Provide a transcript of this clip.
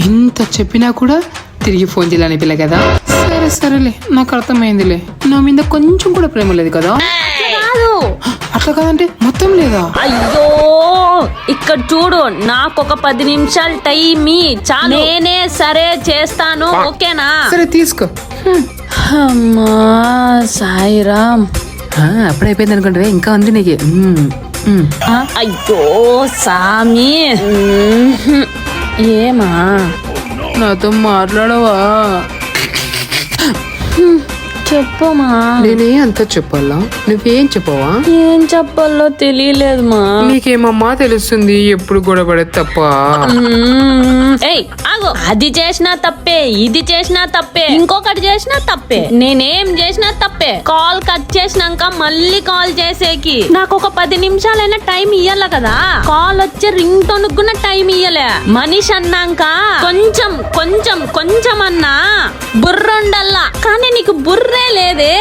ఇంత చెప్పినా కూడా తిరిగి ఫోన్ చేయాలని పిల్ల కదా. సరేలే, నాకు అర్థమైందిలే. నా మీద కొంచెం కూడా ప్రేమ లేదు కదా. అట్లా కాదంటే మొత్తం లేదా? అయ్యో ఇక్కడ చూడు, నాకొక 10 నిమిషాలు టైం చాలు. నేనే సరే చేస్తాను, ఓకేనా? సరే తీసుకో. అమ్మా సాయిరామ్. అప్పుడే అయిపోయింది అనుకుంటే ఇంకా ఉంది నీకు. అయ్యో సామి, ఏమా నాతో మాట్లాడవా? చెప్పమా. నేనే అంతా చెప్పాలా? నువ్వేం చెప్పవా? ఏం చెప్పాలో తెలియలేదు మా. నీకేమమ్మా తెలుస్తుంది ఎప్పుడు గొడవపడే తప్ప. ఏయ్ ఆగో, అది చేసినా తప్పే, ఇది చేసినా తప్పే, ఇంకొకటి చేసినా తప్పే, నేనేం చేసినా తప్పే. కాల్ కట్ చేసినాక మళ్ళీ కాల్ చేసేకి నాకు ఒక 10 నిమిషాలైనా టైం ఇయ్యాల కదా. కాల్ వచ్చే రింగ్ టోన్ కూడా టైం ఇయ్యలే. మనిషి అన్నాక కొంచెం కొంచెం కొంచెం అన్నా బుర్ర ఉండల్లా, కానీ నీకు బుర్రే లేదే.